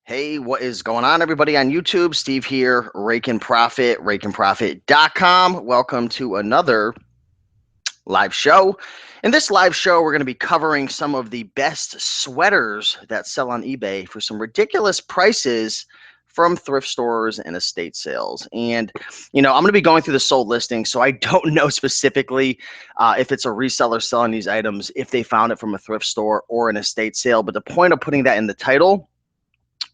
Hey, what is going on, everybody on YouTube? Steve here, Raiken Profit, RaikenProfit.com. Welcome to another live show. In this live show, we're going to be covering some of the best sweaters that sell on eBay for some ridiculous prices from thrift stores and estate sales. And, I'm going to be going through the sold listings, so I don't know specifically if it's a reseller selling these items, if they found it from a thrift store or an estate sale. But the point of putting that in the title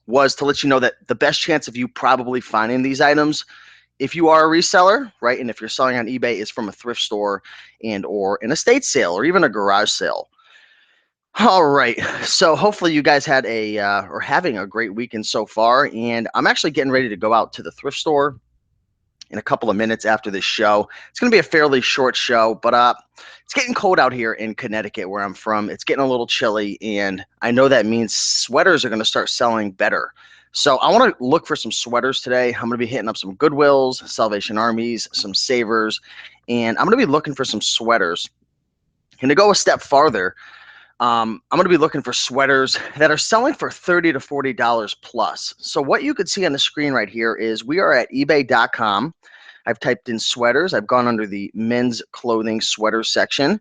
was to let you know that the best chance of you probably finding these items, if you are a reseller, right, and if you're selling on eBay, is from a thrift store and or an estate sale or even a garage sale. All right, so hopefully you guys had or having a great weekend so far, and I'm actually getting ready to go out to the thrift store in a couple of minutes after this show. It's going to be a fairly short show, but it's getting cold out here in Connecticut where I'm from. It's getting a little chilly, and I know that means sweaters are going to start selling better. So I want to look for some sweaters today. I'm going to be hitting up some Goodwills, Salvation Armies, some Savers, and I'm going to be looking for some sweaters. And to go a step farther, I'm going to be looking for sweaters that are selling for $30 to $40 plus. So what you could see on the screen right here is we are at ebay.com. I've typed in sweaters. I've gone under the men's clothing sweater section.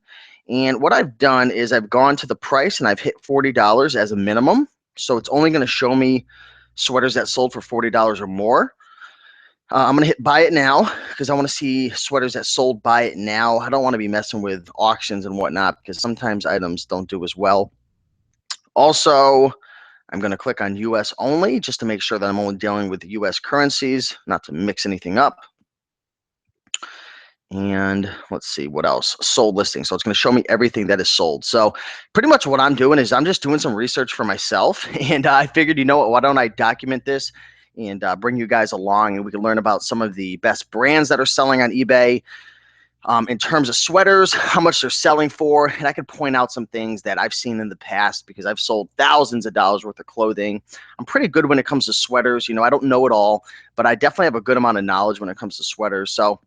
And what I've done is I've gone to the price and I've hit $40 as a minimum. So it's only going to show me sweaters that sold for $40 or more. I'm going to hit buy it now because I want to see sweaters that sold buy it now. I don't want to be messing with auctions and whatnot because sometimes items don't do as well. Also, I'm going to click on US only just to make sure that I'm only dealing with US currencies, not to mix anything up. And let's see what else. Sold listing. So it's going to show me everything that is sold. So pretty much what I'm doing is I'm just doing some research for myself. And I figured, you know what, why don't I document this and bring you guys along and we can learn about some of the best brands that are selling on eBay in terms of sweaters, how much they're selling for. And I can point out some things that I've seen in the past because I've sold thousands of dollars worth of clothing. I'm pretty good when it comes to sweaters. I don't know it all, but I definitely have a good amount of knowledge when it comes to sweaters. So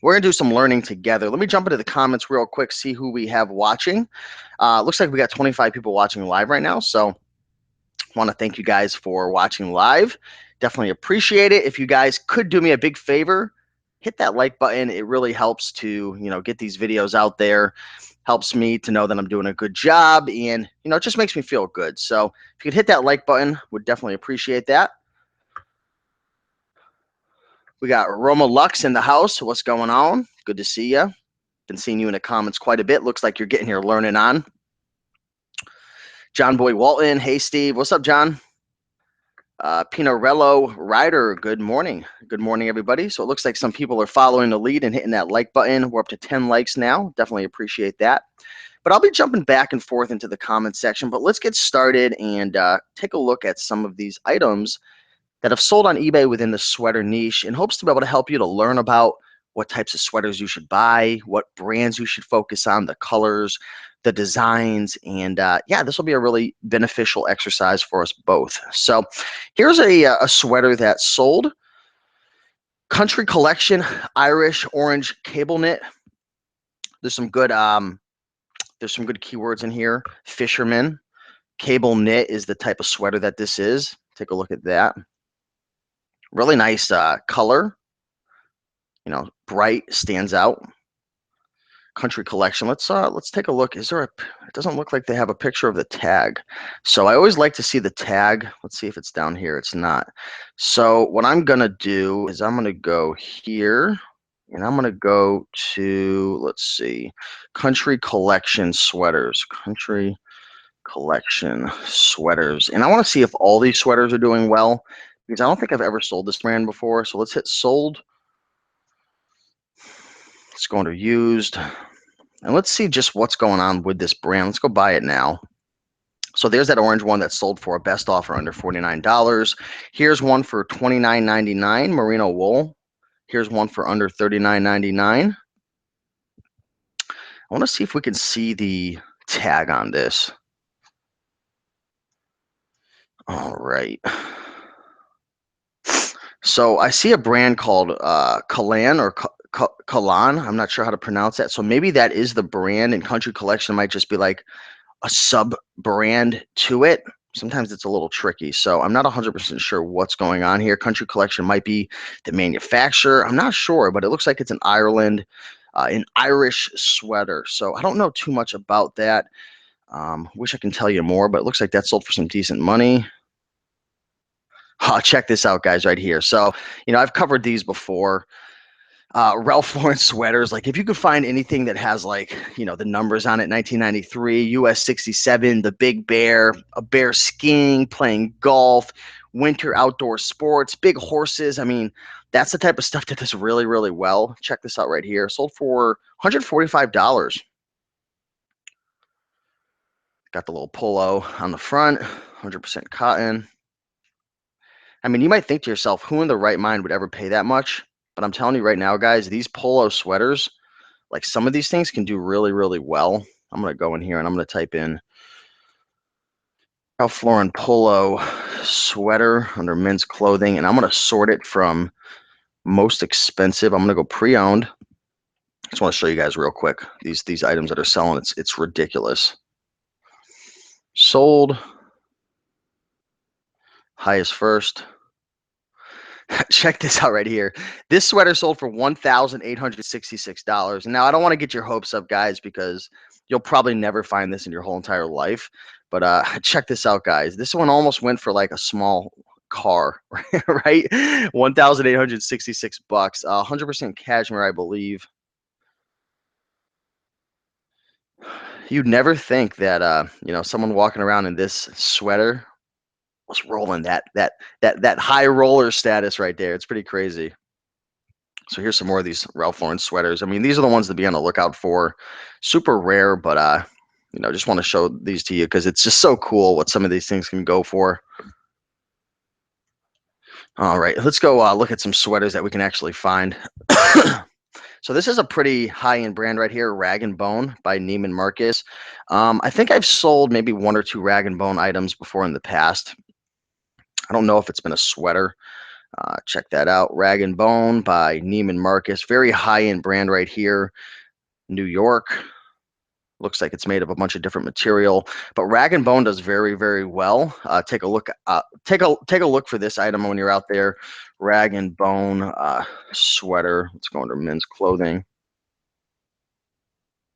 we're going to do some learning together. Let me jump into the comments real quick, see who we have watching. Looks like we got 25 people watching live right now. So I want to thank you guys for watching live. Definitely appreciate it. If you guys could do me a big favor, hit that like button. It really helps to, get these videos out there. Helps me to know that I'm doing a good job. And, it just makes me feel good. So if you could hit that like button, would definitely appreciate that. We got Roma Lux in the house. What's going on? Good to see you. Been seeing you in the comments quite a bit. Looks like you're getting your learning on. John Boy Walton. Hey, Steve. What's up, John? Pinarello Ryder. Good morning. Good morning, everybody. So it looks like some people are following the lead and hitting that like button. We're up to 10 likes now. Definitely appreciate that. But I'll be jumping back and forth into the comment section. But let's get started and take a look at some of these items that have sold on eBay within the sweater niche in hopes to be able to help you to learn about what types of sweaters you should buy, what brands you should focus on, the colors, the designs, and yeah, this will be a really beneficial exercise for us both. So here's a sweater that sold. Country Collection Irish Orange Cable Knit. There's some good keywords in here. Fisherman. Cable knit is the type of sweater that this is. Take a look at that. Really nice color. Bright, stands out. Country Collection. Let's take a look. It doesn't look like they have a picture of the tag. So I always like to see the tag. Let's see if it's down here. It's not. So what I'm gonna do is I'm gonna go here and I'm gonna go to, let's see, Country Collection sweaters. Country Collection sweaters. And I want to see if all these sweaters are doing well because I don't think I've ever sold this brand before. So let's hit sold. Let's go under used. And let's see just what's going on with this brand. Let's go buy it now. So there's that orange one that sold for a best offer under $49. Here's one for $29.99, merino wool. Here's one for under $39.99. I want to see if we can see the tag on this. All right. So I see a brand called Kalan or Kalan. I'm not sure how to pronounce that. So maybe that is the brand, and Country Collection might just be like a sub brand to it. sometimes it's a little tricky. So I'm not 100% sure what's going on here. Country Collection might be the manufacturer. I'm not sure, but it looks like it's an an Irish sweater. So I don't know too much about that. Wish I can tell you more, but it looks like that sold for some decent money. Oh, check this out, guys, right here. So, I've covered these before. Ralph Lauren sweaters, like if you could find anything that has like, the numbers on it, 1993, US 67, the big bear, a bear skiing, playing golf, winter outdoor sports, big horses. I mean, that's the type of stuff that does really, really well. Check this out right here. Sold for $145. Got the little polo on the front, 100% cotton. I mean, you might think to yourself, who in the right mind would ever pay that much? But I'm telling you right now, guys, these polo sweaters, like some of these things can do really, really well. I'm going to go in here and I'm going to type in Ralph Lauren polo sweater under men's clothing, and I'm going to sort it from most expensive. I'm going to go pre-owned. I just want to show you guys real quick these items that are selling. It's ridiculous. Sold, highest first. Check this out right here. This sweater sold for $1,866. And now I don't want to get your hopes up, guys, because you'll probably never find this in your whole entire life. But check this out, guys. This one almost went for like a small car, right? 1,866 bucks. 100% cashmere, I believe. You'd never think that someone walking around in this sweater was rolling that high roller status right there. It's pretty crazy. So here's some more of these Ralph Lauren sweaters. I mean, these are the ones to be on the lookout for. Super rare, but just want to show these to you because it's just so cool what some of these things can go for. All right, let's go look at some sweaters that we can actually find. So this is a pretty high-end brand right here, Rag & Bone by Neiman Marcus. I think I've sold maybe one or two Rag & Bone items before in the past. I don't know if it's been a sweater. Check that out, Rag & Bone by Neiman Marcus. Very high-end brand right here, New York. Looks like it's made of a bunch of different material, but Rag & Bone does very, very well. Take a look. Take a look for this item when you're out there. Rag & Bone sweater. Let's go under men's clothing.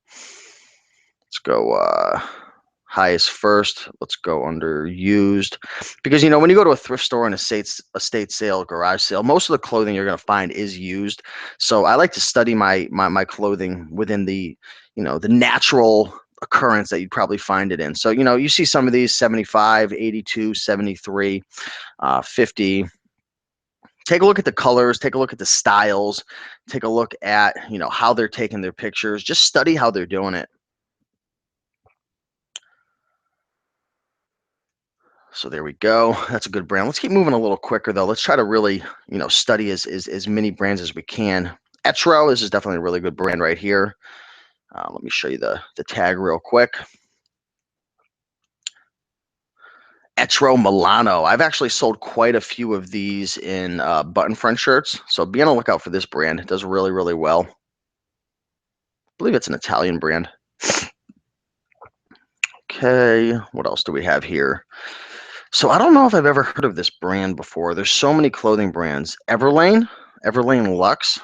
Let's go highest first. Let's go under used, because when you go to a thrift store and estate sale, garage sale, most of the clothing you're going to find is used. So I like to study my clothing within the the natural occurrence that you'd probably find it in. So you see some of these 75, 82, 73, 50. Take a look at the colors, take a look at the styles, take a look at how they're taking their pictures. Just study how they're doing it. So there we go. That's a good brand. Let's keep moving a little quicker though. Let's try to really, study as many brands as we can. Etro, this is definitely a really good brand right here. Let me show you the tag real quick. Etro Milano. I've actually sold quite a few of these in button front shirts. So be on the lookout for this brand. It does really, really well. I believe it's an Italian brand. Okay, what else do we have here? So I don't know if I've ever heard of this brand before. There's so many clothing brands. Everlane Luxe.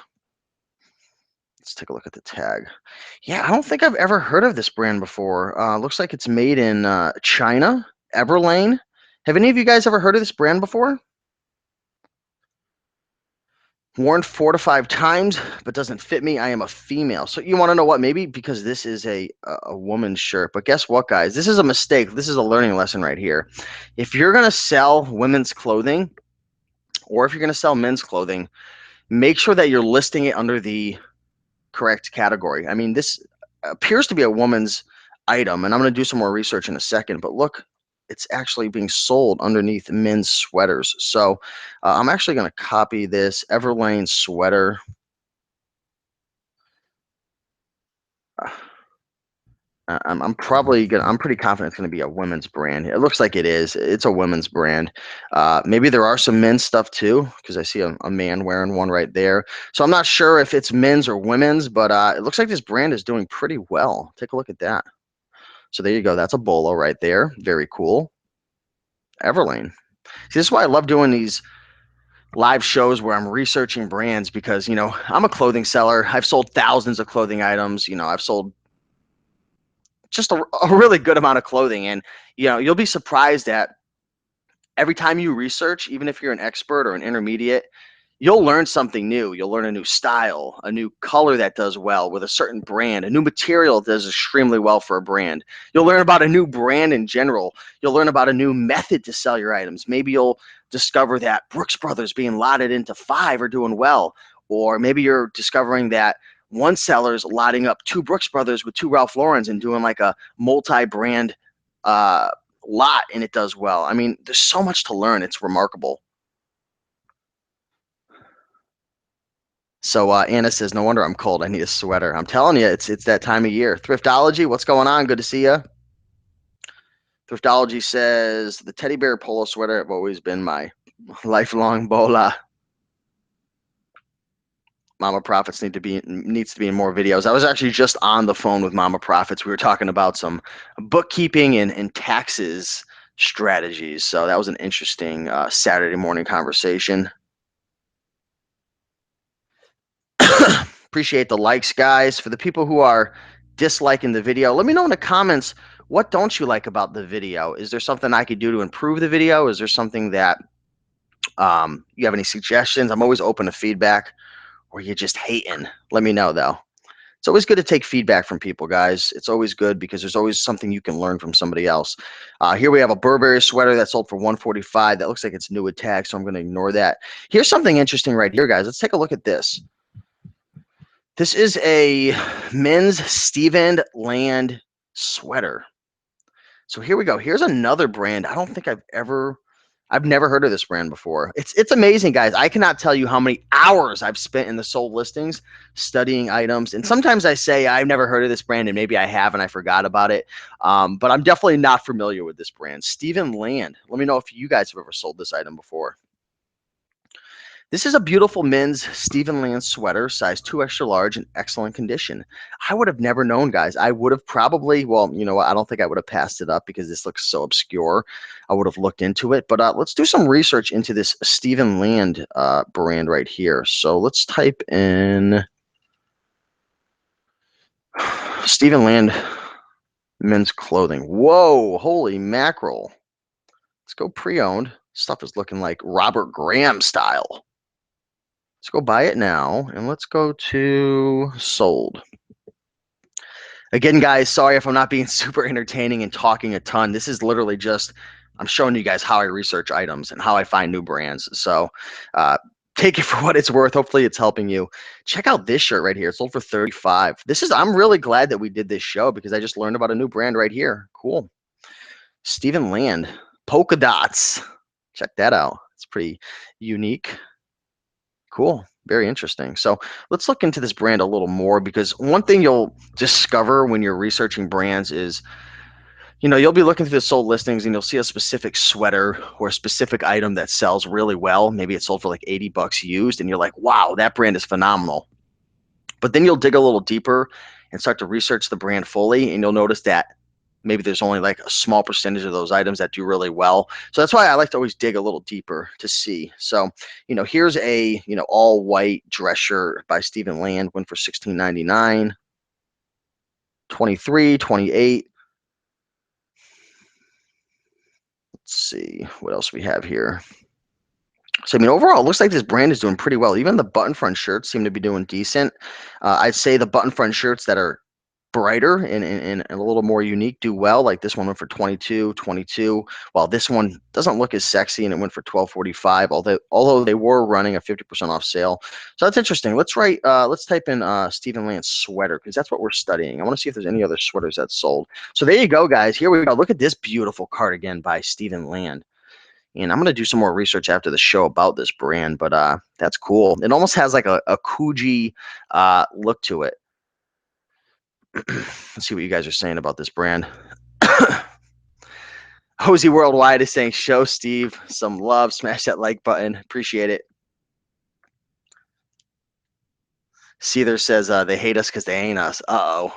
Let's take a look at the tag. Yeah, I don't think I've ever heard of this brand before. Looks like it's made in China. Everlane. Have any of you guys ever heard of this brand before? Worn 4 to 5 times, but doesn't fit me. I am a female. So you want to know what? Maybe because this is a woman's shirt. But guess what, guys? This is a mistake. This is a learning lesson right here. If you're going to sell women's clothing, or if you're going to sell men's clothing, make sure that you're listing it under the correct category. I mean, this appears to be a woman's item, and I'm going to do some more research in a second. But look, it's actually being sold underneath men's sweaters. So I'm actually going to copy this Everlane sweater. I'm pretty confident it's gonna be a women's brand. It looks like it is. It's a women's brand. Maybe there are some men's stuff too, because I see a man wearing one right there. So I'm not sure if it's men's or women's, but it looks like this brand is doing pretty well. Take a look at that. So there you go. That's a bolo right there. Very cool. Everlane. See, this is why I love doing these live shows where I'm researching brands because, I'm a clothing seller. I've sold thousands of clothing items. I've sold just a really good amount of clothing. And, you'll be surprised at every time you research, even if you're an expert or an intermediate, you'll learn something new. You'll learn a new style, a new color that does well with a certain brand, a new material that does extremely well for a brand. You'll learn about a new brand in general. You'll learn about a new method to sell your items. Maybe you'll discover that Brooks Brothers being lotted into 5 are doing well. Or maybe you're discovering that one seller's lotting up 2 Brooks Brothers with 2 Ralph Laurens and doing like a multi-brand uh, lot, and it does well. I mean, there's so much to learn. It's remarkable. So Anna says, "No wonder I'm cold. I need a sweater." I'm telling you, it's that time of year. Thriftology, what's going on? Good to see you. Thriftology says the teddy bear polo sweater have always been my lifelong bola. Mama Profits needs to be in more videos. I was actually just on the phone with Mama Profits. We were talking about some bookkeeping and taxes strategies. So that was an interesting Saturday morning conversation. Appreciate the likes, guys. For the people who are disliking the video, let me know in the comments, what don't you like about the video? Is there something I could do to improve the video? Is there something that you have any suggestions? I'm always open to feedback. Or you just hating? Let me know, though. It's always good to take feedback from people, guys. It's always good because there's always something you can learn from somebody else. Here we have a Burberry sweater that sold for $145. That looks like it's new with tag, so I'm going to ignore that. Here's something interesting right here, guys. Let's take a look at this. This is a men's Stephen Land sweater. So here we go. Here's another brand. I've never heard of this brand before. It's amazing, guys. I cannot tell you how many hours I've spent in the sold listings studying items. And sometimes I say I've never heard of this brand, and maybe I have and I forgot about it. But I'm definitely not familiar with this brand. Stephen Land. Let me know if you guys have ever sold this item before. This is a beautiful men's Stephen Land sweater, size 2 extra large, in excellent condition. I would have never known, guys. I would have probably, well, you know what? I don't think I would have passed it up because this looks so obscure. I would have looked into it, but let's do some research into this Stephen Land brand right here. So let's type in Stephen Land men's clothing. Whoa, holy mackerel. Let's go pre-owned. Stuff is looking like Robert Graham style. Let's go buy it now, and let's go to sold. Again, guys, sorry if I'm not being super entertaining and talking a ton. This is literally just, I'm showing you guys how I research items and how I find new brands. So take it for what it's worth. Hopefully it's helping you. Check out this shirt right here. It sold for $35. I'm really glad that we did this show because I just learned about a new brand right here. Cool. Stephen Land, polka dots. Check that out. It's pretty unique. Cool. Very interesting. So let's look into this brand a little more because one thing you'll discover when you're researching brands is, you'll be looking through the sold listings and you'll see a specific sweater or a specific item that sells really well. Maybe it sold for like $80 used, and you're like, wow, that brand is phenomenal. But then you'll dig a little deeper and start to research the brand fully, and you'll notice that maybe there's only like a small percentage of those items that do really well. So that's why I like to always dig a little deeper to see. So, here's a, all white dress shirt by Stephen Land, went for $16.99, 23, 28. Let's see what else we have here. So, overall, it looks like this brand is doing pretty well. Even the button front shirts seem to be doing decent. I'd say the button front shirts that are brighter and a little more unique do well. Like this one went for 22, while this one doesn't look as sexy and it went for 12.45. Although they were running a 50% off sale. So that's interesting. Let's type in Stephen Land sweater because that's what we're studying. I want to see if there's any other sweaters that sold. So there you go, guys. Here we go. Look at this beautiful cardigan by Stephen Land. And I'm going to do some more research after the show about this brand, but that's cool. It almost has like a Coogee look to it. Let's see what you guys are saying about this brand. Hosey Worldwide is saying, show Steve some love. Smash that like button. Appreciate it. Seether says they hate us because they ain't us. Uh-oh.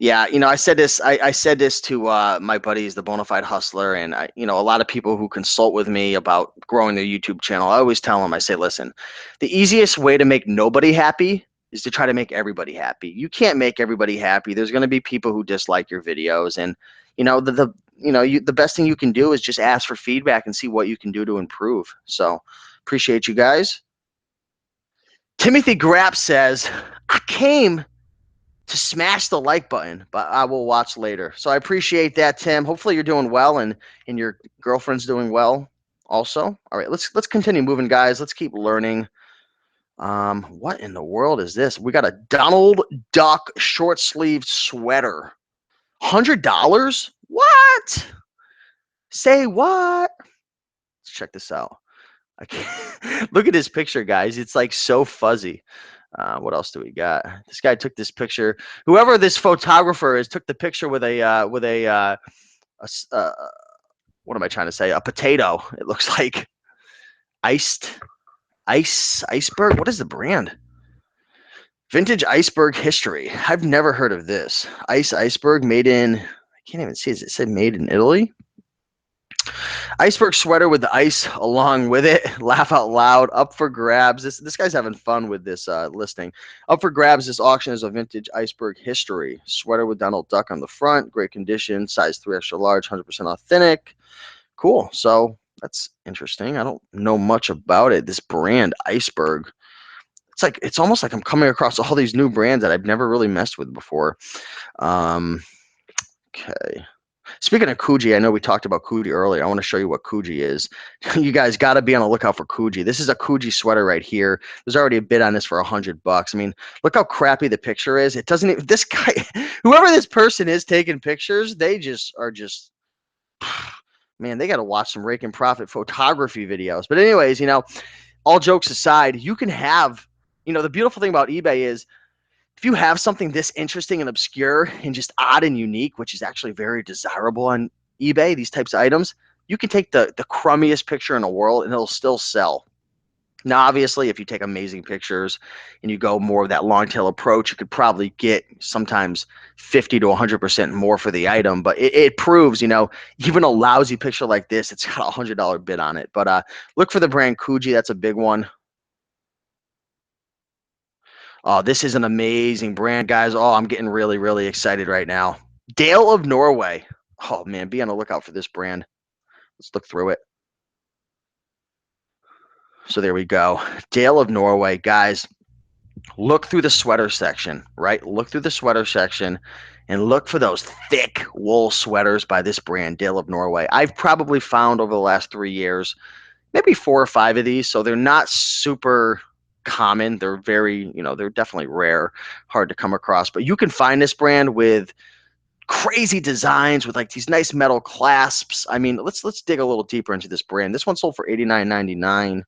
Yeah, I said this. I said this to my buddies, the Bonafide Hustler, and a lot of people who consult with me about growing their YouTube channel. I always tell them, I say, listen, the easiest way to make nobody happy is to try to make everybody happy. You can't make everybody happy. There's going to be people who dislike your videos, and the best thing you can do is just ask for feedback and see what you can do to improve. So, appreciate you guys. Timothy Grapp says, I came to smash the like button, but I will watch later. So I appreciate that, Tim. Hopefully you're doing well and your girlfriend's doing well also. All right, let's continue moving, guys. Let's keep learning. What in the world is this? We got a Donald Duck short sleeved sweater. $100? What? Say what? Let's check this out. I can't look at this picture, guys. It's like so fuzzy. What else do we got? This guy took this picture. Whoever this photographer is took the picture with what am I trying to say? A potato. It looks like iceberg. What is the brand? Vintage iceberg history. I've never heard of this. Iceberg made in. I can't even see. Does it say made in Italy? Iceberg sweater with the ice along with it. Laugh out loud. Up for grabs. This guy's having fun with this listing. Up for grabs. This auction is a vintage iceberg history sweater with Donald Duck on the front. Great condition. Size 3 extra large. 100% authentic. Cool. So that's interesting. I don't know much about it. This brand Iceberg. It's almost like I'm coming across all these new brands that I've never really messed with before. Okay. Speaking of Coogee, I know we talked about Coogee earlier. I want to show you what Coogee is. You guys got to be on the lookout for Coogee. This is a Coogee sweater right here. There's already a bid on this for $100. I mean, look how crappy the picture is. It doesn't even, this guy, whoever this person is taking pictures, they just are just, man, they got to watch some Raiken Profit photography videos. But anyways, all jokes aside, you can have, the beautiful thing about eBay is if you have something this interesting and obscure and just odd and unique, which is actually very desirable on eBay, these types of items, you can take the crummiest picture in the world and it'll still sell. Now, obviously, if you take amazing pictures and you go more of that long tail approach, you could probably get sometimes 50 to 100% more for the item. But it proves, even a lousy picture like this, it's got a $100 bid on it. But look for the brand Coogee. That's a big one. Oh, this is an amazing brand, guys. Oh, I'm getting really, really excited right now. Dale of Norway. Oh, man, be on the lookout for this brand. Let's look through it. So there we go. Dale of Norway. Guys, look through the sweater section, right? Look through the sweater section and look for those thick wool sweaters by this brand, Dale of Norway. I've probably found over the last 3 years maybe 4 or 5 of these. So they're not super common. They're very, they're definitely rare, hard to come across. But you can find this brand with crazy designs with like these nice metal clasps. I mean, let's dig a little deeper into this brand. This one sold for $89.99.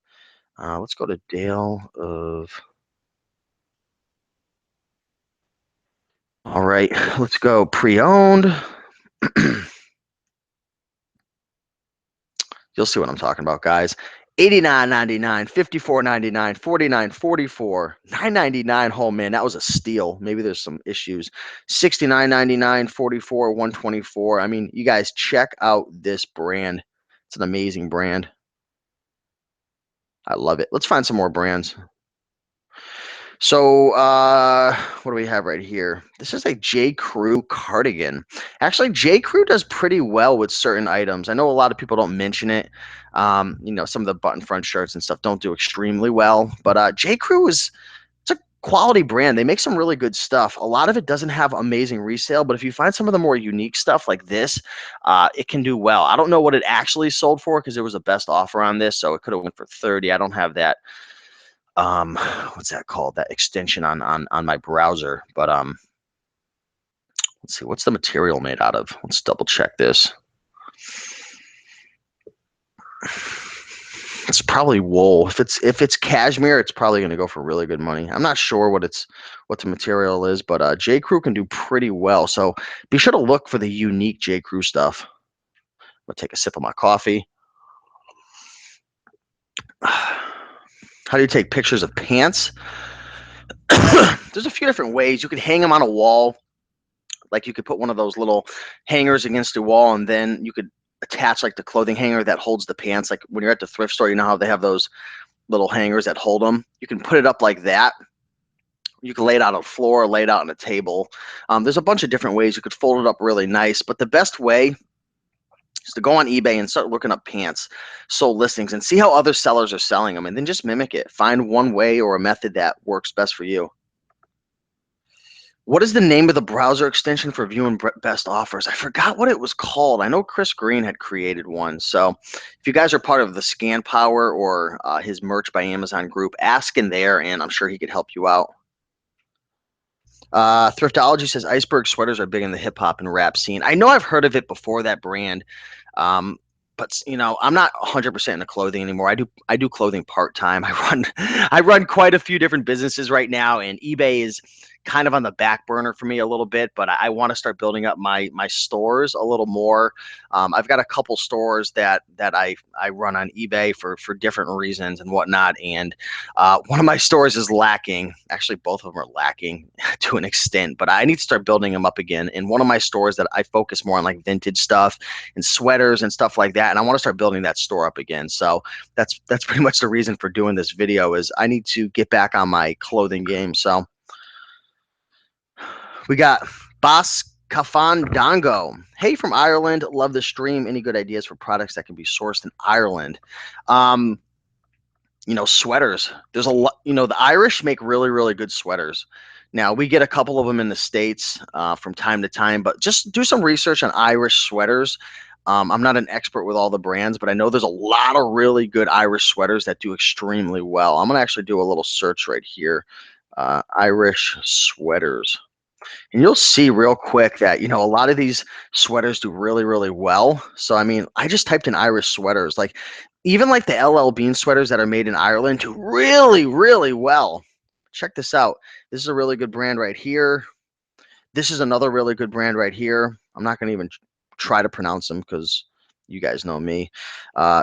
Let's go to Dale of. All right, let's go pre-owned. You'll see what I'm talking about, guys. $89.99, $54.99, $49.44, $9.99. Oh man, that was a steal. Maybe there's some issues. $69.99, $44, $124. I mean, you guys check out this brand. It's an amazing brand. I love it. Let's find some more brands. So what do we have right here? This is a Crew Cardigan. Actually, Crew does pretty well with certain items. I know a lot of people don't mention it. Some of the button front shirts and stuff don't do extremely well. But Crew it's a quality brand. They make some really good stuff. A lot of it doesn't have amazing resale, but if you find some of the more unique stuff like this, it can do well. I don't know what it actually sold for because there was a best offer on this, so it could have went for 30. I don't have that what's that called, that extension on my browser, but let's see, what's the material made out of? Let's double check this. It's probably wool. If it's cashmere, it's probably going to go for really good money. I'm not sure what the material is, but Crew can do pretty well, so be sure to look for the unique Crew stuff. I'm gonna take a sip of my coffee. How do you take pictures of pants? There's a few different ways. You can hang them on a wall. Like you could put one of those little hangers against a wall, and then you could attach like the clothing hanger that holds the pants. Like when you're at the thrift store, you know how they have those little hangers that hold them. You can put it up like that. You can lay it out on the floor, lay it out on a table. There's a bunch of different ways you could fold it up really nice, but the best way is to go on eBay and start looking up pants sold listings and see how other sellers are selling them, and then just mimic it. Find one way or a method that works best for you. What is the name of the browser extension for viewing best offers? I forgot what it was called. I know Chris Green had created one. So if you guys are part of the Scan Power or his Merch by Amazon group, ask in there, and I'm sure he could help you out. Thriftology says iceberg sweaters are big in the hip hop and rap scene. I know I've heard of it before, that brand. But you know, I'm not 100% into clothing anymore. I do clothing part-time. I run quite a few different businesses right now, and eBay is kind of on the back burner for me a little bit, but I want to start building up my stores a little more. I've got a couple stores that I run on eBay for different reasons and whatnot, and one of my stores is lacking. Actually, both of them are lacking to an extent, but I need to start building them up again. In one of my stores that I focus more on like vintage stuff and sweaters and stuff like that, and I want to start building that store up again. So that's pretty much the reason for doing this video, is I need to get back on my clothing game. So we got Boss Kafan Dongo. Hey, from Ireland. Love the stream. Any good ideas for products that can be sourced in Ireland? Sweaters. There's a lot. The Irish make really, really good sweaters. Now, we get a couple of them in the States from time to time, but just do some research on Irish sweaters. I'm not an expert with all the brands, but I know there's a lot of really good Irish sweaters that do extremely well. I'm going to actually do a little search right here. Irish sweaters. And you'll see real quick that, a lot of these sweaters do really, really well. So, I mean, I just typed in Irish sweaters. Like, even like the LL Bean sweaters that are made in Ireland do really, really well. Check this out. This is a really good brand right here. This is another really good brand right here. I'm not going to even try to pronounce them because you guys know me.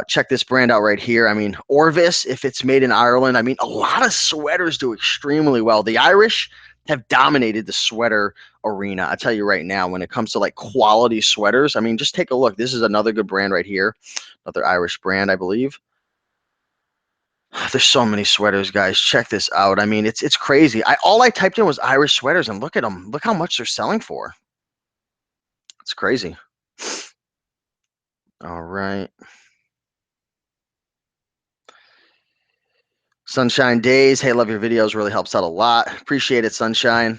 Check this brand out right here. I mean, Orvis, if it's made in Ireland, I mean, a lot of sweaters do extremely well. The Irish have dominated the sweater arena. I tell you right now, when it comes to like quality sweaters, I mean, just take a look. This is another good brand right here. Another Irish brand, I believe. There's so many sweaters, guys. Check this out. I mean, it's crazy. All I typed in was Irish sweaters, and look at them. Look how much they're selling for. It's crazy. All right. Sunshine Days. Hey, love your videos. Really helps out a lot. Appreciate it, Sunshine.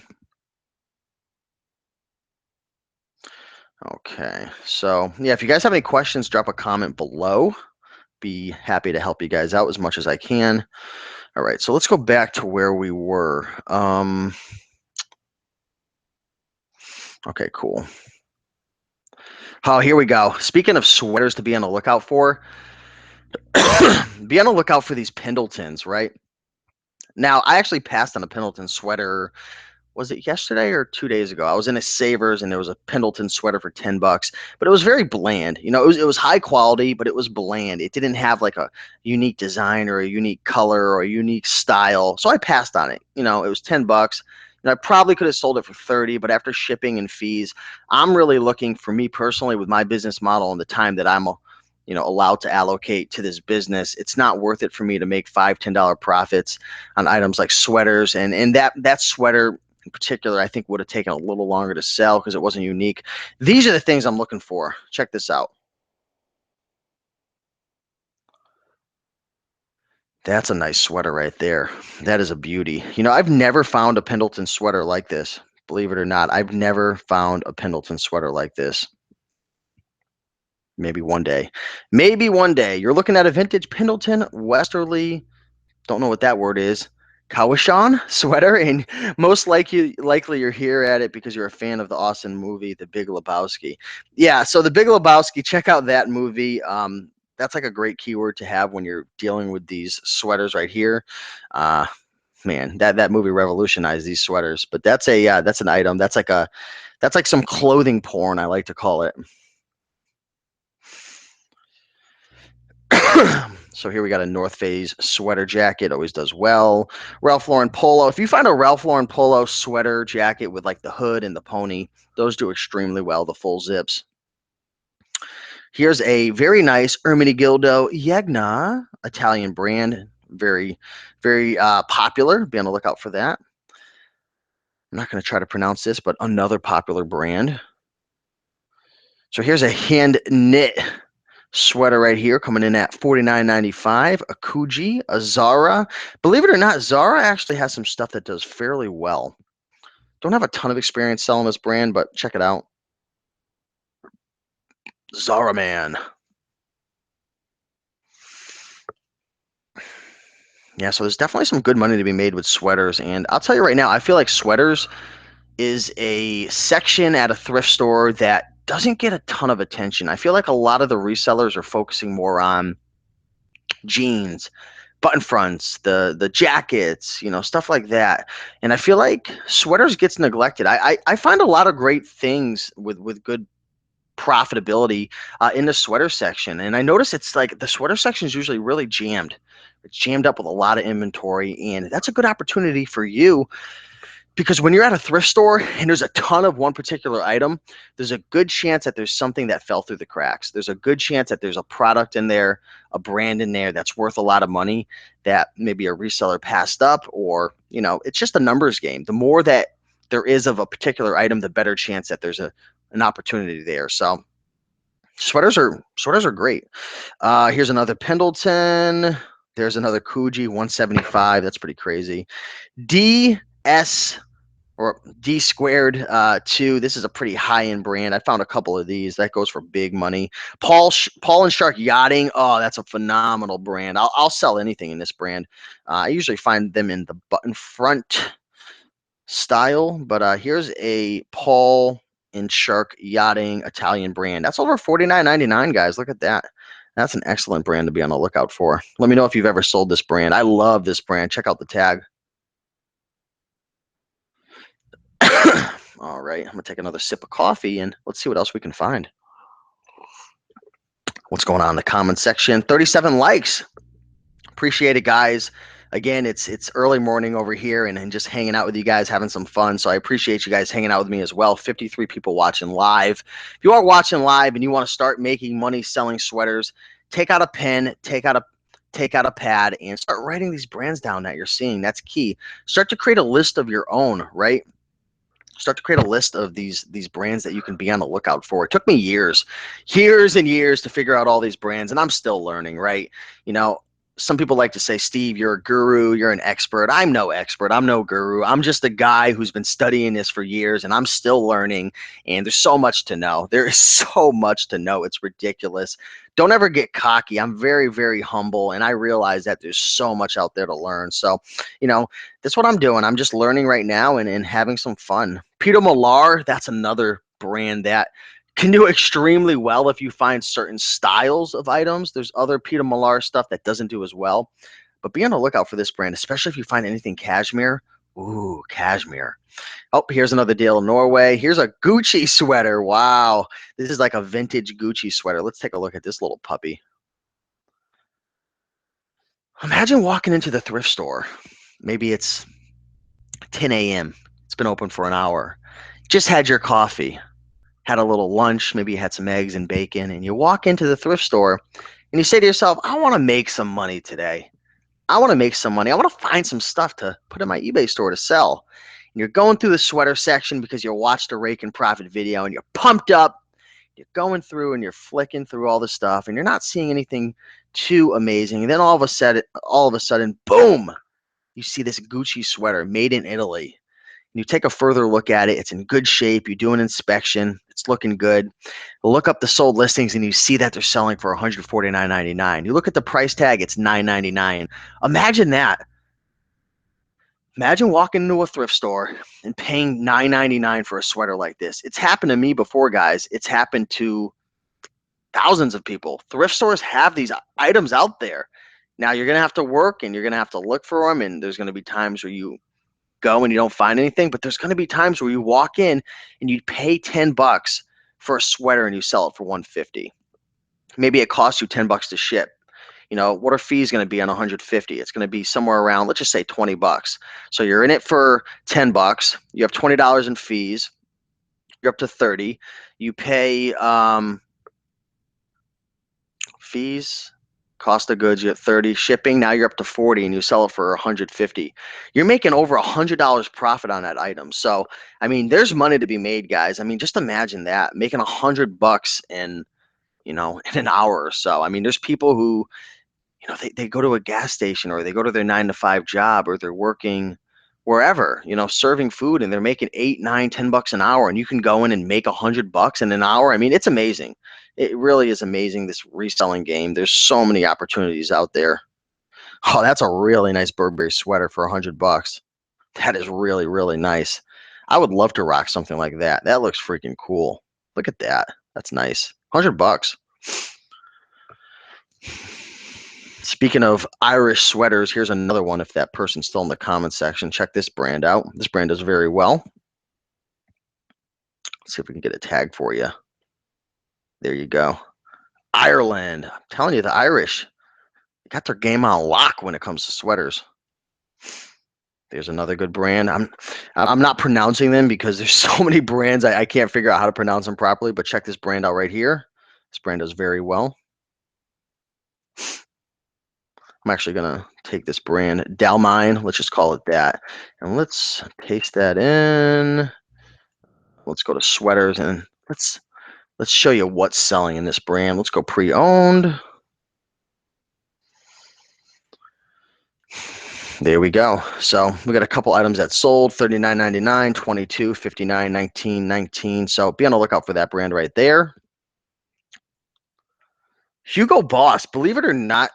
Okay. So, yeah, if you guys have any questions, drop a comment below. Be happy to help you guys out as much as I can. All right. So let's go back to where we were. Okay, cool. Oh, here we go. Speaking of sweaters to be on the lookout for, be on the lookout for these Pendletons, right? Now, I actually passed on a Pendleton sweater. Was it yesterday or 2 days ago? I was in a Savers and there was a Pendleton sweater for $10, but it was very bland. It was high quality, but it was bland. It didn't have like a unique design or a unique color or a unique style. So I passed on it. It was $10. I probably could have sold it for 30, but after shipping and fees, I'm really looking, for me personally, with my business model and the time that I'm allowed to allocate to this business, it's not worth it for me to make $5-10 profits on items like sweaters. And that sweater in particular, I think would have taken a little longer to sell because it wasn't unique. These are the things I'm looking for. Check this out. That's a nice sweater right there. That is a beauty. I've never found a Pendleton sweater like this. Believe it or not, I've never found a Pendleton sweater like this. Maybe one day. Maybe one day. You're looking at a vintage Pendleton Westerly, don't know what that word is, Cowichan sweater, and most likely you're here at it because you're a fan of the awesome movie, The Big Lebowski. Yeah, so The Big Lebowski, check out that movie. That's like a great keyword to have when you're dealing with these sweaters right here. Man, that movie revolutionized these sweaters. But that's an item. That's like some clothing porn, I like to call it. So here we got a North Face sweater jacket, always does well. Ralph Lauren Polo. If you find a Ralph Lauren Polo sweater jacket with like the hood and the pony, those do extremely well, the full zips. Here's a very nice Ermenegildo Yegna Italian brand. Very, very popular. Be on the lookout for that. I'm not going to try to pronounce this, but another popular brand. So here's a hand knit sweater right here coming in at $49.95. A Coogee, a Zara. Believe it or not, Zara actually has some stuff that does fairly well. Don't have a ton of experience selling this brand, but check it out. Zara man. Yeah, so there's definitely some good money to be made with sweaters. And I'll tell you right now, I feel like sweaters is a section at a thrift store that doesn't get a ton of attention. I feel like a lot of the resellers are focusing more on jeans, button fronts, the jackets, stuff like that. And I feel like sweaters gets neglected. I find a lot of great things with good profitability in the sweater section. And I notice it's like the sweater section is usually really jammed. It's jammed up with a lot of inventory, and that's a good opportunity for you because when you're at a thrift store and there's a ton of one particular item, there's a good chance that there's something that fell through the cracks. There's a good chance that there's a product in there, a brand in there that's worth a lot of money that maybe a reseller passed up, or, it's just a numbers game. The more that there is of a particular item, the better chance that there's an opportunity there. So sweaters are great. Here's another Pendleton. There's another Coogee 175. That's pretty crazy. DS or D squared 2. This is a pretty high-end brand. I found a couple of these. That goes for big money. Paul and Shark Yachting. Oh, that's a phenomenal brand. I'll sell anything in this brand. I usually find them in the button front style, but here's a Paul and Shark Yachting Italian brand. That's over $49.99, guys. Look at that. That's an excellent brand to be on the lookout for. Let me know if you've ever sold this brand. I love this brand. Check out the tag. All right, I'm gonna take another sip of coffee and let's see what else we can find. What's going on in the comment section? 37 likes. Appreciate it, guys. Again, it's early morning over here and just hanging out with you guys, having some fun. So I appreciate you guys hanging out with me as well. 53 people watching live. If you are watching live and you want to start making money selling sweaters, take out a pen, take out a pad, and start writing these brands down that you're seeing. That's key. Start to create a list of your own, right? Start to create a list of these brands that you can be on the lookout for. It took me years and years to figure out all these brands, and I'm still learning, right? Some people like to say, Steve, you're a guru, you're an expert. I'm no expert. I'm no guru. I'm just a guy who's been studying this for years, and I'm still learning, and there's so much to know. There is so much to know. It's ridiculous. Don't ever get cocky. I'm very, very humble, and I realize that there's so much out there to learn. So, that's what I'm doing. I'm just learning right now and having some fun. Peter Millar, that's another brand that can do extremely well if you find certain styles of items. There's other Peter Millar stuff that doesn't do as well, but be on the lookout for this brand, especially if you find anything cashmere. Ooh, cashmere. Oh, here's another deal in Norway. Here's a Gucci sweater. Wow. This is like a vintage Gucci sweater. Let's take a look at this little puppy. Imagine walking into the thrift store. Maybe it's 10 a.m. It's been open for an hour. Just had your coffee, had a little lunch, maybe you had some eggs and bacon, and you walk into the thrift store and you say to yourself, I want to make some money today. I want to make some money. I want to find some stuff to put in my eBay store to sell. And you're going through the sweater section because you watched a Raiken Profit video and you're pumped up. You're going through and you're flicking through all the stuff and you're not seeing anything too amazing. And then all of a sudden, boom, you see this Gucci sweater made in Italy. You take a further look at it. It's in good shape. You do an inspection. It's looking good. You look up the sold listings and you see that they're selling for $149.99. You look at the price tag. It's $9.99. Imagine that. Imagine walking into a thrift store and paying $9.99 for a sweater like this. It's happened to me before, guys. It's happened to thousands of people. Thrift stores have these items out there. Now you're going to have to work and you're going to have to look for them. And there's going to be times where you go and you don't find anything, but there's going to be times where you walk in and you pay $10 for a sweater and you sell it for $150. Maybe it costs you $10 to ship. what are fees going to be on 150? It's going to be somewhere around, let's just say $20. So you're in it for $10. You have $20 in fees. You're up to 30. You pay fees, cost of goods, you get 30, shipping, now you're up to 40, and you sell it for 150. You're making over $100 profit on that item. So, I mean, there's money to be made, guys. I mean, just imagine that, making $100 in, in an hour or so. I mean, there's people who, they go to a gas station, or they go to their 9 to 5 job, or they're working wherever, serving food, and they're making 8, 9, $10 an hour, and you can go in and make $100 in an hour. I mean, it's amazing. It really is amazing, this reselling game. There's so many opportunities out there. Oh, that's a really nice Burberry sweater for $100. That is really, really nice. I would love to rock something like that. That looks freaking cool. Look at that. That's nice. $100. Speaking of Irish sweaters, here's another one. If that person's still in the comment section, check this brand out. This brand does very well. Let's see if we can get a tag for you. There you go. Ireland. I'm telling you, the Irish got their game on lock when it comes to sweaters. There's another good brand. I'm not pronouncing them because there's so many brands I can't figure out how to pronounce them properly, but check this brand out right here. This brand does very well. I'm actually going to take this brand, Dalmine, let's just call it that, and let's paste that in. Let's go to sweaters, and let's show you what's selling in this brand. Let's go pre-owned. There we go. So we got a couple items that sold, $39.99, $22, $59, $19, $19. So be on the lookout for that brand right there. Hugo Boss, believe it or not,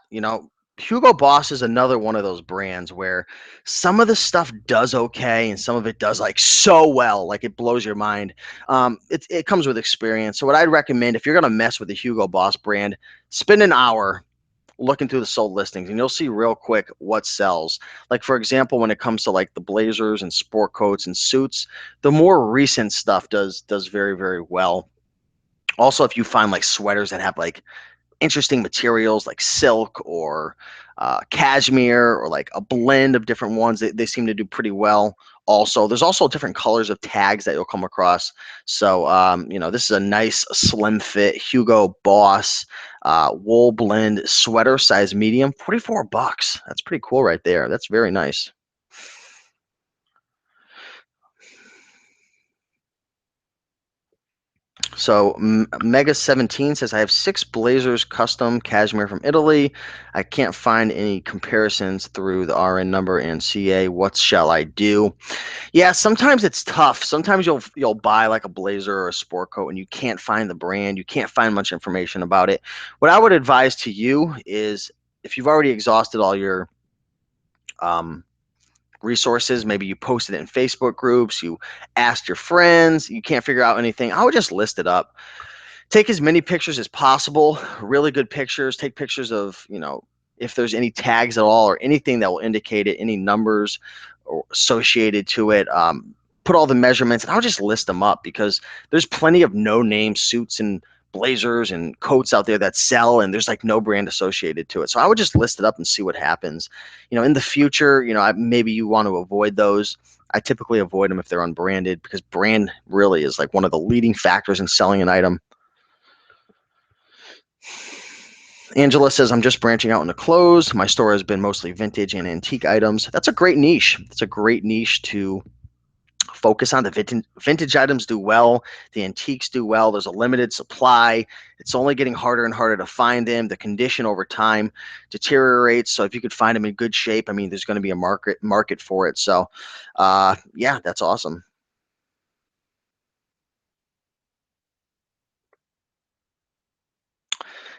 Hugo Boss is another one of those brands where some of the stuff does okay and some of it does like so well, like it blows your mind. It comes with experience. So what I'd recommend, if you're gonna mess with the Hugo Boss brand, spend an hour looking through the sold listings, and you'll see real quick what sells. Like, for example, when it comes to like the blazers and sport coats and suits, the more recent stuff does very, very well. Also, if you find like sweaters that have like interesting materials like silk or cashmere, or like a blend of different ones, they seem to do pretty well. Also, there's also different colors of tags that you'll come across. So this is a nice slim fit Hugo Boss wool blend sweater, size medium, $44. That's pretty cool right there. That's very nice. So Mega 17 says, I have 6 blazers custom cashmere from Italy. I can't find any comparisons through the RN number and CA. What shall I do? Yeah, sometimes it's tough. Sometimes you'll buy like a blazer or a sport coat and you can't find the brand. You can't find much information about it. What I would advise to you is, if you've already exhausted all your resources, maybe you posted it in Facebook groups, you asked your friends, you can't figure out anything, I would just list it up. Take as many pictures as possible, really good pictures. Take pictures of, if there's any tags at all or anything that will indicate it, any numbers or associated to it. Put all the measurements, and I'll just list them up, because there's plenty of no-name suits and blazers and coats out there that sell, and there's like no brand associated to it. So I would just list it up and see what happens. In the future, maybe you want to avoid those. I typically avoid them if they're unbranded, because brand really is like one of the leading factors in selling an item. Angela says, I'm just branching out into clothes. My store has been mostly vintage and antique items. That's a great niche. It's a great niche to focus on. The vintage items do well. The antiques do well. There's a limited supply. It's only getting harder and harder to find them. The condition over time deteriorates. So if you could find them in good shape, I mean, there's going to be a market for it. So yeah, that's awesome.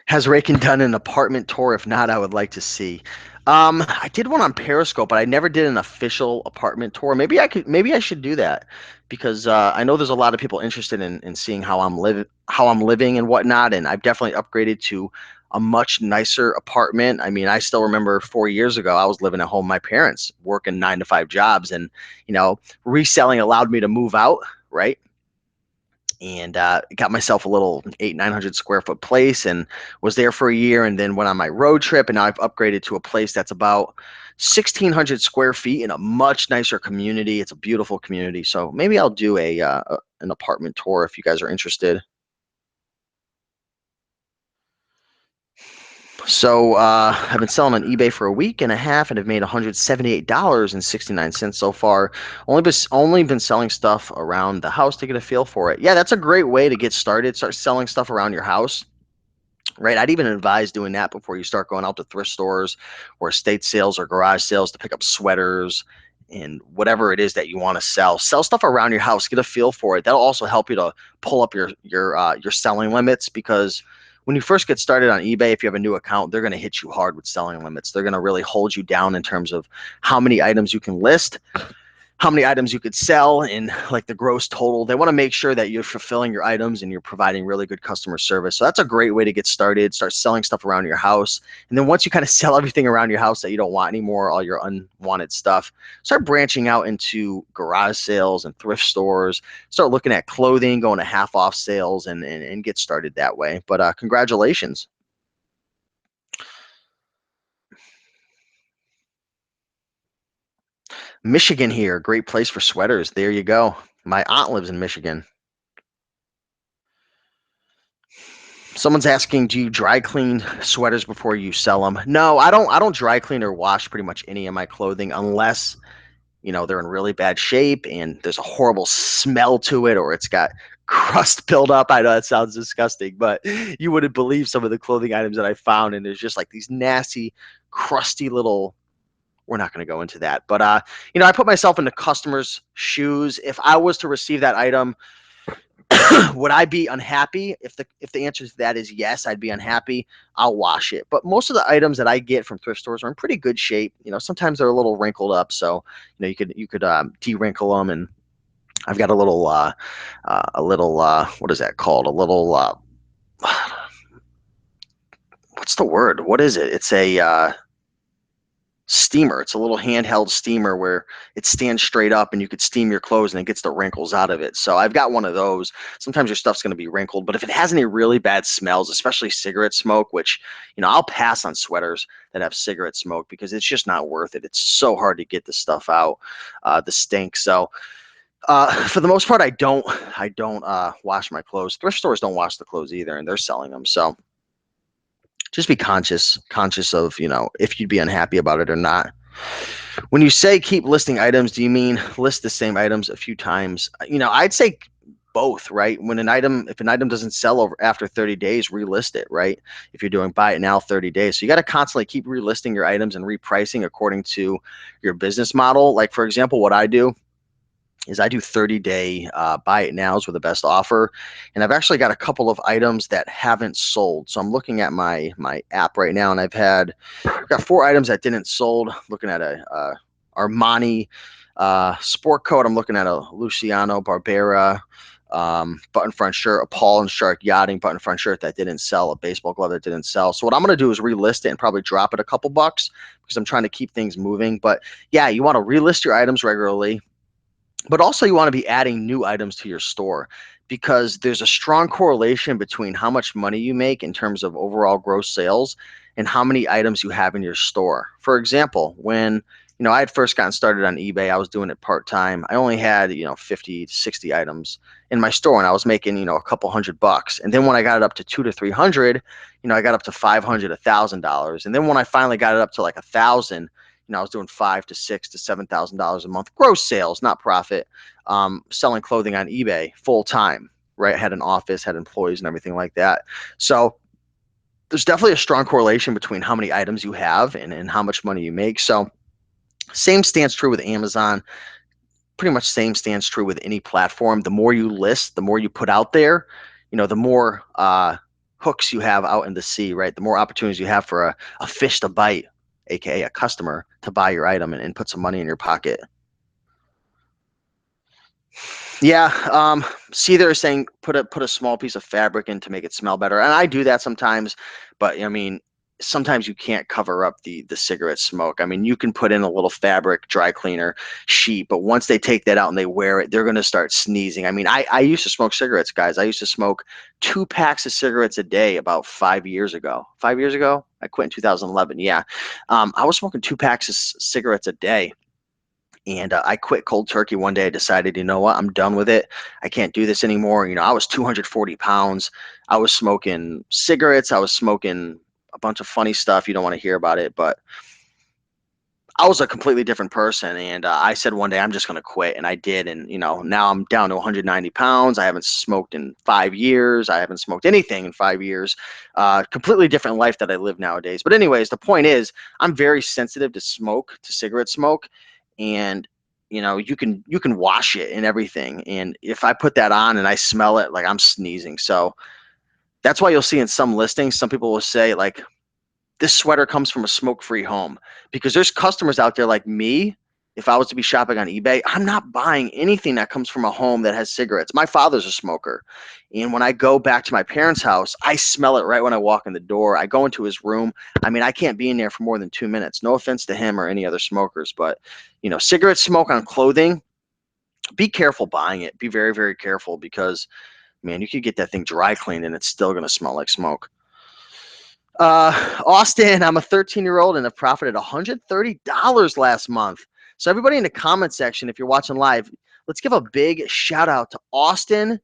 Has Raiken done an apartment tour? If not, I would like to see. I did one on Periscope, but I never did an official apartment tour. Maybe I should do that, because I know there's a lot of people interested in seeing how I'm living and whatnot. And I've definitely upgraded to a much nicer apartment. I mean, I still remember 4 years ago, I was living at home with my parents, working 9 to 5 jobs, and reselling allowed me to move out, right? and got myself a little 900 square foot place and was there for a year, and then went on my road trip, and now I've upgraded to a place that's about 1,600 square feet in a much nicer community. It's a beautiful community, so maybe I'll do an apartment tour if you guys are interested. So I've been selling on eBay for a week and a half, and have made $178.69 so far. Only been selling stuff around the house to get a feel for it. Yeah, that's a great way to get started. Start selling stuff around your house. Right, I'd even advise doing that before you start going out to thrift stores or estate sales or garage sales to pick up sweaters and whatever it is that you want to sell. Sell stuff around your house, get a feel for it. That'll also help you to pull up your selling limits, because when you first get started on eBay, if you have a new account, they're going to hit you hard with selling limits. They're going to really hold you down in terms of how many items you can list, how many items you could sell, and like the gross total. They want to make sure that you're fulfilling your items and you're providing really good customer service. So that's a great way to get started. Start selling stuff around your house. And then once you kind of sell everything around your house that you don't want anymore, all your unwanted stuff, start branching out into garage sales and thrift stores. Start looking at clothing, going to half off sales, and get started that way. But congratulations. Michigan here, great place for sweaters. There you go. My aunt lives in Michigan. Someone's asking, do you dry clean sweaters before you sell them? No, I don't. I don't dry clean or wash pretty much any of my clothing unless they're in really bad shape and there's a horrible smell to it, or it's got crust buildup. I know that sounds disgusting, but you wouldn't believe some of the clothing items that I found, and there's just like these nasty, crusty little. We're not going to go into that, but I put myself into customers' shoes. If I was to receive that item, would I be unhappy? If the answer to that is yes, I'd be unhappy. I'll wash it. But most of the items that I get from thrift stores are in pretty good shape. Sometimes they're a little wrinkled up, so you could de-wrinkle them. And I've got a little what is that called? A little what's the word? What is it? It's a steamer. It's a little handheld steamer where it stands straight up and you could steam your clothes and it gets the wrinkles out of it. So I've got one of those. Sometimes your stuff's going to be wrinkled, but if it has any really bad smells, especially cigarette smoke, which, I'll pass on sweaters that have cigarette smoke because it's just not worth it. It's so hard to get the stuff out, the stink. So for the most part, I don't wash my clothes. Thrift stores don't wash the clothes either, and they're selling them. So just be conscious of, if you'd be unhappy about it or not. When you say keep listing items, do you mean list the same items a few times? I'd say both, right? If an item doesn't sell after 30 days, relist it, right? If you're doing buy it now 30 days. So you got to constantly keep relisting your items and repricing according to your business model. Like, for example, what I do is I do 30-day buy it nows with the best offer, and I've actually got a couple of items that haven't sold. So I'm looking at my app right now, and I've got 4 items that didn't sold. Looking at a Armani sport coat. I'm looking at a Luciano Barbera button front shirt, a Paul and Shark yachting button front shirt that didn't sell, a baseball glove that didn't sell. So what I'm going to do is relist it and probably drop it a couple bucks because I'm trying to keep things moving. But yeah, you want to relist your items regularly, but also you want to be adding new items to your store, because there's a strong correlation between how much money you make in terms of overall gross sales and how many items you have in your store. For example, when I had first gotten started on eBay, I was doing it part-time. I only had 50 to 60 items in my store, and I was making a couple $100. And then when I got it up to 200 to 300, I got up to $500, $1,000. And then when I finally got it up to like 1,000, I was doing $5,000 to $7,000 a month gross sales, not profit, selling clothing on eBay full time. Right, had an office, had employees, and everything like that. So there's definitely a strong correlation between how many items you have and how much money you make. So same stands true with Amazon. Pretty much same stands true with any platform. The more you list, the more you put out there, the more hooks you have out in the sea, right? The more opportunities you have for a fish to bite, aka a customer, to buy your item and put some money in your pocket. Yeah, see, they're saying put a small piece of fabric in to make it smell better, and I do that sometimes. But I mean, sometimes you can't cover up the cigarette smoke. I mean, you can put in a little fabric dry cleaner sheet, but once they take that out and they wear it, they're going to start sneezing. I mean, I used to smoke cigarettes, guys. I used to smoke 2 packs of cigarettes a day about 5 years ago. 5 years ago? I quit in 2011. Yeah. I was smoking 2 packs of cigarettes a day. And I quit cold turkey one day. I decided, you know what, I'm done with it. I can't do this anymore. You know, I was 240 pounds. I was smoking cigarettes. I was smoking a bunch of funny stuff. You don't want to hear about it, but I was a completely different person. And I said one day, I'm just going to quit. And I did. And, you know, now I'm down to 190 pounds. I haven't smoked in 5 years. I haven't smoked anything in 5 years. Completely different life that I live nowadays. But anyways, the point is, I'm very sensitive to smoke, to cigarette smoke. And you know, you can wash it and everything. And if I put that on and I smell it, like I'm sneezing. So that's why you'll see in some listings, some people will say like, this sweater comes from a smoke-free home, because there's customers out there like me. If I was to be shopping on eBay, I'm not buying anything that comes from a home that has cigarettes. My father's a smoker. And when I go back to my parents' house, I smell it right when I walk in the door. I go into his room. I mean, I can't be in there for more than 2 minutes. No offense to him or any other smokers, but you know, cigarette smoke on clothing, be careful buying it. Be very, very careful, because man, you could get that thing dry cleaned and it's still going to smell like smoke. Austin, I'm a 13-year-old and have profited $130 last month. So everybody in the comment section, if you're watching live, let's give a big shout out to Austin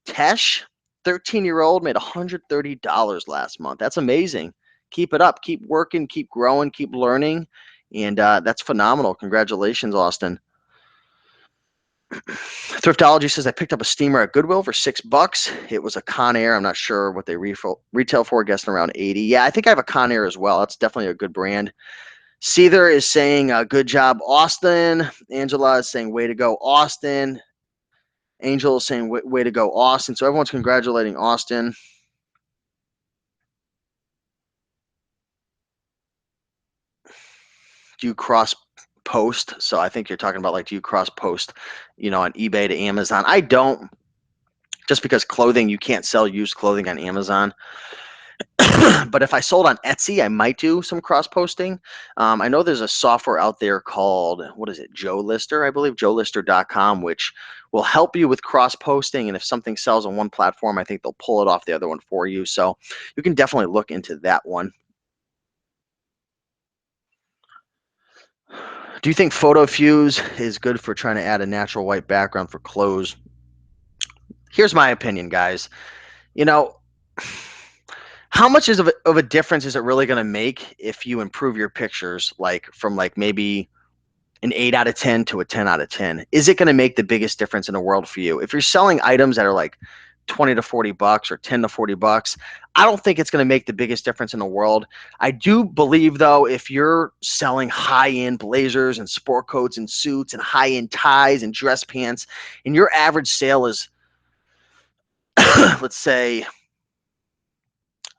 Tesh. 13-year-old made $130 last month. That's amazing. Keep it up. Keep working. Keep growing. Keep learning. And that's phenomenal. Congratulations, Austin. Thriftology says I picked up a steamer at Goodwill for $6. It was a Conair. I'm not sure what they retail for. Guessing around 80. Yeah, I think I have a Conair as well. That's definitely a good brand. Seether is saying good job, Austin. Angela is saying way to go, Austin. Angel is saying way to go, Austin. So everyone's congratulating Austin. Do you cross post? So I think you're talking about like, do you cross post, you know, on eBay to Amazon? I don't, just because clothing, you can't sell used clothing on Amazon. But if I sold on Etsy, I might do some cross posting. I know there's a software out there called, what is it, Joe Lister, I believe, joelister.com, which will help you with cross posting. And if something sells on one platform, I think they'll pull it off the other one for you. So you can definitely look into that one. Do you think photo fuse is good for trying to add a natural white background for clothes? Here's my opinion, guys. You know, how much of a difference is it really going to make if you improve your pictures, like from like maybe an 8 out of 10 to a 10 out of 10? Is it going to make the biggest difference in the world for you? If you're selling items that are like 20 to 40 bucks or 10 to 40 bucks, I don't think it's going to make the biggest difference in the world. I do believe, though, if you're selling high-end blazers and sport coats and suits and high-end ties and dress pants, and your average sale is, let's say,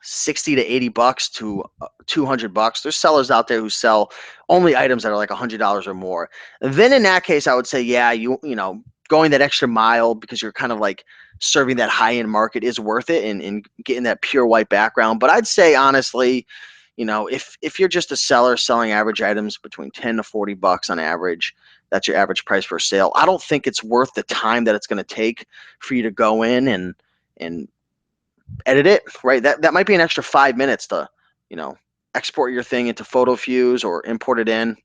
60 to 80 bucks to 200 bucks. There's sellers out there who sell only items that are like $100 or more. Then in that case, I would say, yeah, you know, going that extra mile because you're kind of like serving that high end market is worth it, and getting that pure white background. But I'd say honestly, you know, if you're just a seller selling average items between 10 to 40 bucks on average, that's your average price per sale. I don't think it's worth the time that it's going to take for you to go in and edit it, right? That might be an extra 5 minutes to, you know, export your thing into Photo Fuse or import it in,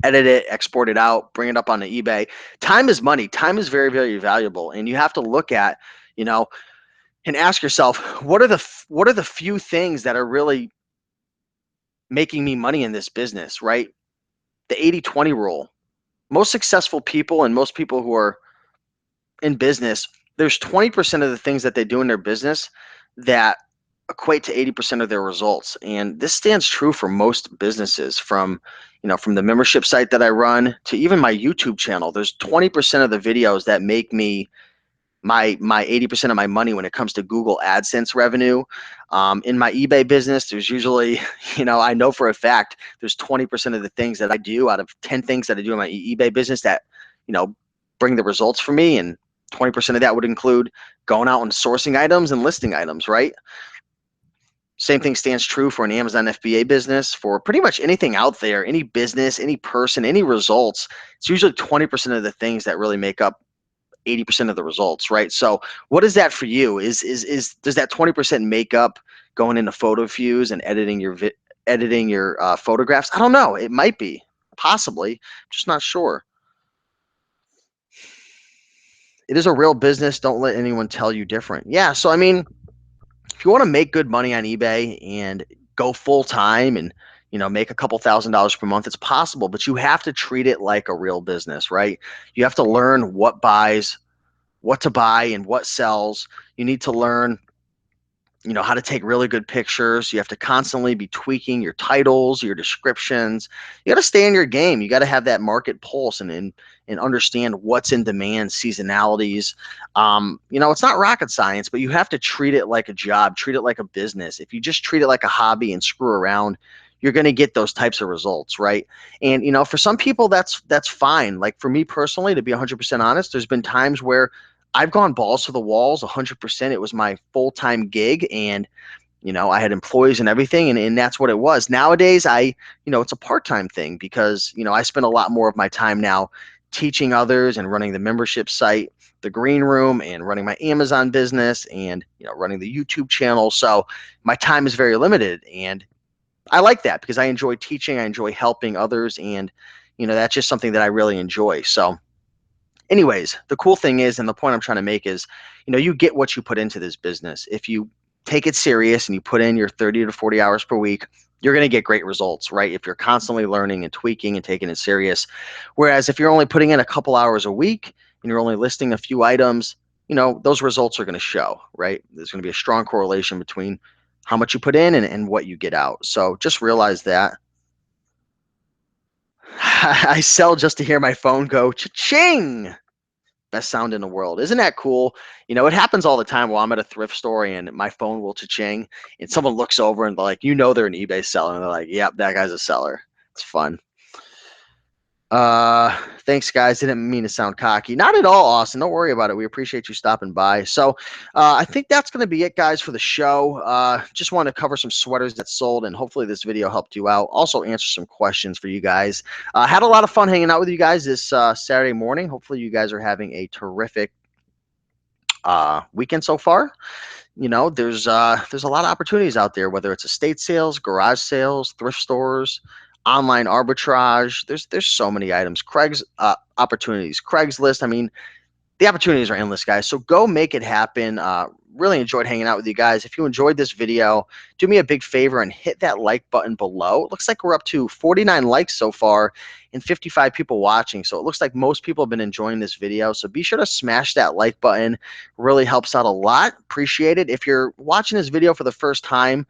edit it, export it out, bring it up onto eBay. Time is money. Time is very, very valuable, and you have to look at, you know, and ask yourself, what are the few things that are really making me money in this business, right? The 80-20 rule. Most successful people and most people who are in business, there's 20% of the things that they do in their business that equate to 80% of their results. And this stands true for most businesses, from, you know, from the membership site that I run to even my YouTube channel. There's 20% of the videos that make me my 80% of my money when it comes to Google AdSense revenue. In my eBay business, there's usually, you know, I know for a fact there's 20% of the things that I do out of 10 things that I do in my eBay business that, you know, bring the results for me. And 20% of that would include going out and sourcing items and listing items, right? Same thing stands true for an Amazon FBA business, for pretty much anything out there, any business, any person, any results. It's usually 20% of the things that really make up 80% of the results, right? So what is that for you? Is does that 20% make up going into photo views and editing your photographs? I don't know. It might be, possibly, just not sure. It is a real business. Don't let anyone tell you different. Yeah. So I mean, if you want to make good money on eBay and go full time and make a couple $1,000s per month, it's possible, but you have to treat it like a real business, right? You have to learn what buys, what to buy, and what sells. You need to learn how to take really good pictures. You have to constantly be tweaking your titles, your descriptions. You got to stay in your game. You got to have that market pulse and understand what's in demand, seasonalities. It's not rocket science, but you have to treat it like a job, treat it like a business. If you just treat it like a hobby and screw around, you're going to get those types of results, right? And for some people, that's fine. Like for me personally, to be 100% honest, there's been times where I've gone balls to the walls 100%. It was my full-time gig, and I had employees and everything, and that's what it was. Nowadays, it's a part-time thing because I spend a lot more of my time now teaching others and running the membership site, the green room, and running my Amazon business, and running the YouTube channel. So my time is very limited, and I like that because I enjoy teaching, I enjoy helping others, and that's just something that I really enjoy. So anyways, the cool thing is, and the point I'm trying to make is, you get what you put into this business. If you take it serious and you put in your 30 to 40 hours per week, you're going to get great results, right? If you're constantly learning and tweaking and taking it serious. Whereas if you're only putting in a couple hours a week and you're only listing a few items, those results are going to show, right? There's going to be a strong correlation between how much you put in and what you get out. So just realize that. I sell just to hear my phone go cha-ching. Best sound in the world. Isn't that cool? It happens all the time while I'm at a thrift store and my phone will cha-ching and someone looks over and they're like, they're an eBay seller. And they're like, yep, that guy's a seller. It's fun. Thanks, guys. Didn't mean to sound cocky. Not at all, Austin. Don't worry about it. We appreciate you stopping by. So I think that's going to be it, guys, for the show. Just want to cover some sweaters that sold, and hopefully this video helped you out. Also answer some questions for you guys. Had a lot of fun hanging out with you guys this Saturday morning. Hopefully you guys are having a terrific weekend so far. There's a lot of opportunities out there, whether it's estate sales, garage sales, thrift stores, online arbitrage. There's so many items. Opportunities. Craigslist. I mean, the opportunities are endless, guys. So go make it happen. Really enjoyed hanging out with you guys. If you enjoyed this video, do me a big favor and hit that like button below. It looks like we're up to 49 likes so far and 55 people watching. So it looks like most people have been enjoying this video. So be sure to smash that like button. Really helps out a lot. Appreciate it. If you're watching this video for the first time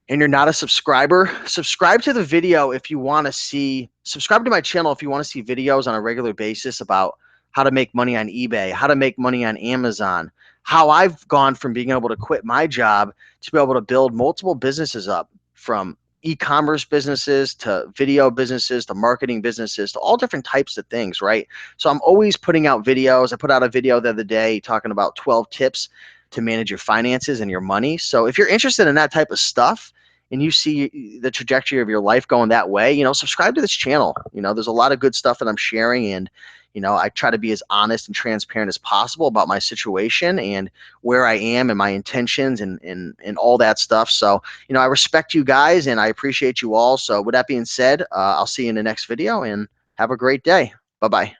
and you're not a subscriber, subscribe to the video if you want to see, subscribe to my channel if you want to see videos on a regular basis about how to make money on eBay, how to make money on Amazon, how I've gone from being able to quit my job to be able to build multiple businesses up, from e-commerce businesses to video businesses to marketing businesses to all different types of things, right? So I'm always putting out videos. I put out a video the other day talking about 12 tips to manage your finances and your money. So if you're interested in that type of stuff and you see the trajectory of your life going that way, subscribe to this channel. There's a lot of good stuff that I'm sharing, and I try to be as honest and transparent as possible about my situation and where I am and my intentions and all that stuff. So, I respect you guys and I appreciate you all. So with that being said, I'll see you in the next video and have a great day. Bye-bye.